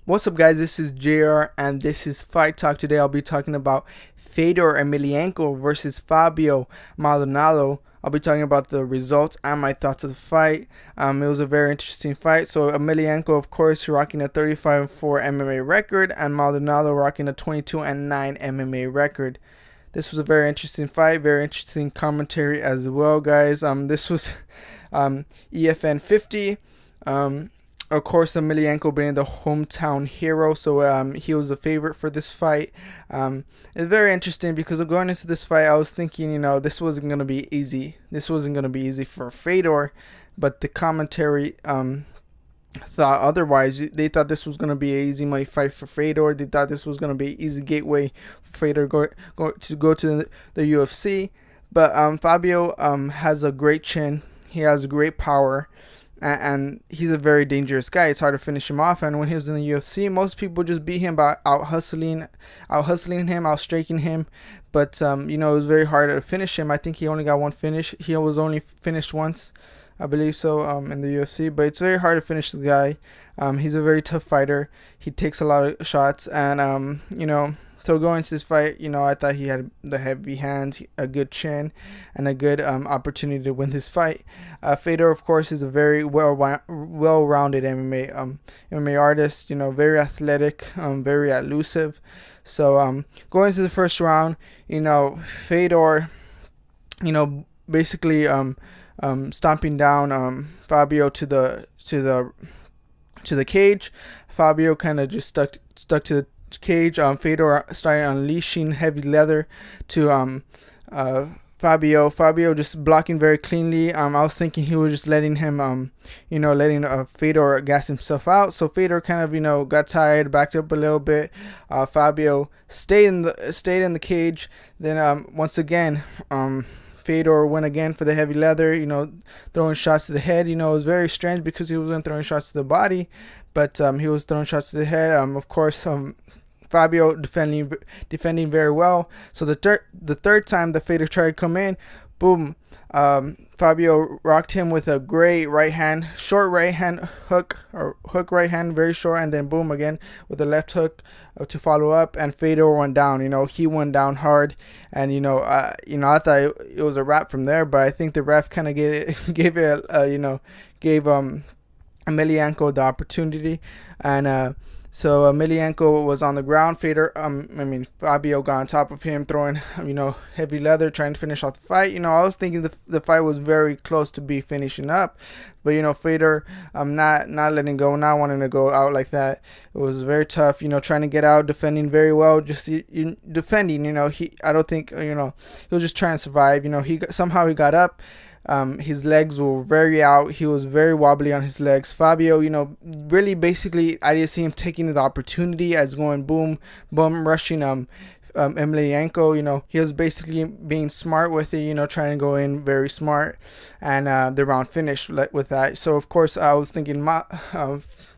What's up, guys? This is JR, and this is Fight Talk. Today, I'll be talking about Fedor Emelianenko versus Fabio Maldonado. I'll be talking about the results and my thoughts of the fight. It was a very interesting fight. So, Emelianenko, of course, rocking a 35-4 MMA record, and Maldonado rocking a 22-9 MMA record. This was a very interesting fight, very interesting commentary as well, guys. This was EFN 50. Of course, Emelianenko being the hometown hero, so he was a favorite for this fight. It's very interesting because going into this fight, I was thinking, this wasn't gonna be easy. This wasn't gonna be easy for Fedor, but the commentary thought otherwise. They thought this was gonna be an easy money fight for Fedor. They thought this was gonna be an easy gateway for Fedor to go to the UFC. But Fabio has a great chin. He has great power, and he's a very dangerous guy. It's hard to finish him off. And when he was in the UFC, most people just beat him by out hustling him, out striking him. But it was very hard to finish him. I think he only got one finish. He was only finished once, I believe so, in the UFC. But it's very hard to finish the guy. He's a very tough fighter. He takes a lot of shots, and So going into this fight, I thought he had the heavy hands, a good chin, and a good opportunity to win this fight. Fedor, of course, is a very well-rounded MMA artist. Very athletic, very elusive. So going into the first round, Fedor, basically stomping down Fabio to the cage. Fabio kind of just stuck to the cage. Fedor started unleashing heavy leather to Fabio. Fabio just blocking very cleanly. I was thinking he was just letting him, letting Fedor gas himself out. So Fedor kind of, got tired, backed up a little bit. Fabio stayed in the cage. Then once again, Fedor went again for the heavy leather, throwing shots to the head. It was very strange because he wasn't throwing shots to the body, but he was throwing shots to the head. Of course, Fabio defending very well. So the third time the Fedor tried to come in, boom, Fabio rocked him with a great short right hand hook, or hook right hand, very short, and then boom again with the left hook to follow up, and Fedor went down. He went down hard, and I thought it was a wrap from there, but I think the ref kind of gave Emelianenko the opportunity, and so Emelianenko was on the ground. Fabio got on top of him, throwing heavy leather, trying to finish off the fight. I was thinking the fight was very close to be finishing up, but Fedor not letting go, not wanting to go out like that. It was very tough. Trying to get out, defending very well, just defending. I don't think he was just trying to survive. He got up. His legs were very out. He was very wobbly on his legs. Fabio, really basically, I didn't see him taking the opportunity as going boom, rushing Emelianenko. He was basically being smart with it, trying to go in very smart, and the round finished with that. So of course I was thinking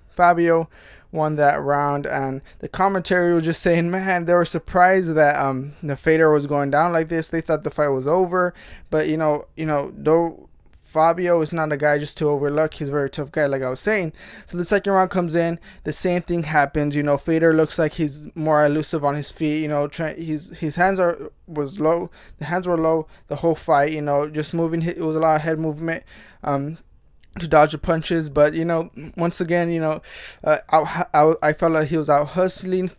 Fabio won that round, and the commentary was just saying, man, they were surprised that the Fedor was going down like this. They thought the fight was over, but though Fabio is not a guy just to overlook. He's a very tough guy, like I was saying. So the second round comes in, the same thing happens. Fedor looks like he's more elusive on his feet. His hands was low. The hands were low the whole fight. Just moving. It was a lot of head movement. To dodge the punches, but once again, I felt like he was out hustling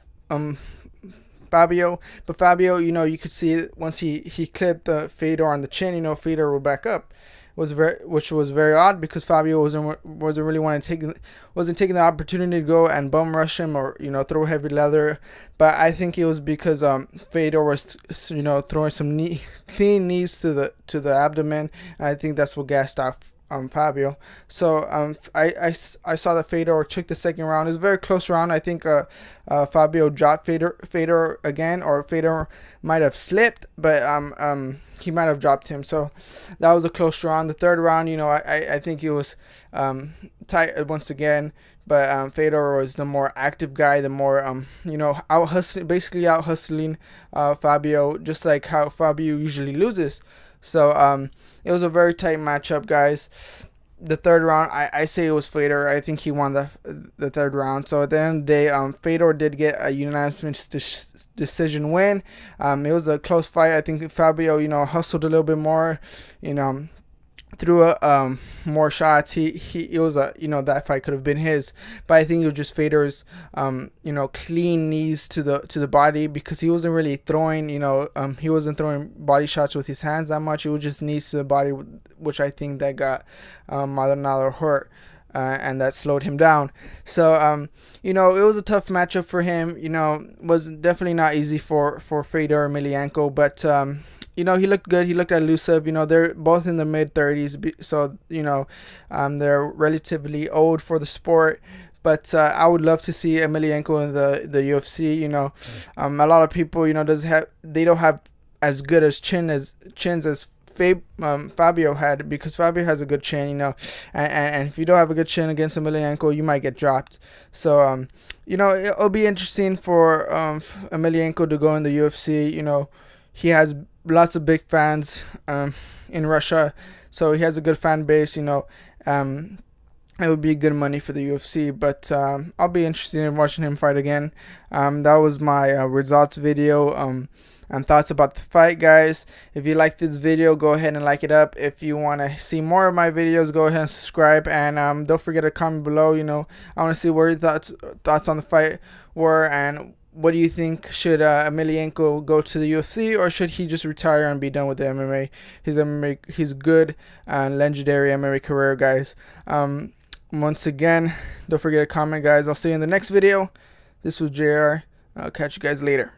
Fabio, but Fabio, you could see it once he clipped the Fedor on the chin. Fedor would back up, which was very odd because Fabio wasn't really wasn't taking the opportunity to go and bum rush him or throw heavy leather. But I think it was because Fedor was throwing some clean knees to the abdomen, and I think that's what gassed off Fabio. So I saw that Fedor took the second round. It was a very close round. I think Fabio dropped Fedor again, or Fedor might have slipped, but he might have dropped him. So that was a close round. The third round, I think it was tight once again. But Fedor was the more active guy, the more out hustling Fabio, just like how Fabio usually loses. So it was a very tight matchup, guys. the third round, I say it was Fedor. I think he won the third round. So at the end of the day, Fedor did get a unanimous decision win. It was a close fight. I think Fabio, hustled a little bit more, you know, threw more shots. It was that fight could have been his, but I think it was just Fedor's clean knees to the body, because he wasn't really throwing he wasn't throwing body shots with his hands that much. It was just knees to the body, which I think that got Maldonado hurt. And that slowed him down. So it was a tough matchup for him. Was definitely not easy for Fedor Emelianenko, but he looked good. He looked elusive. They're both in the mid-30s, so they're relatively old for the sport. But I would love to see Emelianenko in the UFC. A lot of people they don't have as good as chins as Fabio had, because Fabio has a good chin, and if you don't have a good chin against Emelianenko, you might get dropped. So it'll be interesting for Emelianenko to go in the UFC. He has lots of big fans in Russia, so he has a good fan base. It would be good money for the UFC, but I'll be interested in watching him fight again. That was my results video and thoughts about the fight, guys. If you like this video, go ahead and like it up. If you want to see more of my videos, go ahead and subscribe, and don't forget to comment below. I want to see what your thoughts on the fight were, and what do you think? Should Emelianenko go to the UFC, or should he just retire and be done with the MMA? His good and legendary MMA career, guys. Once again, don't forget to comment, guys. I'll see you in the next video. This was JR. I'll catch you guys later.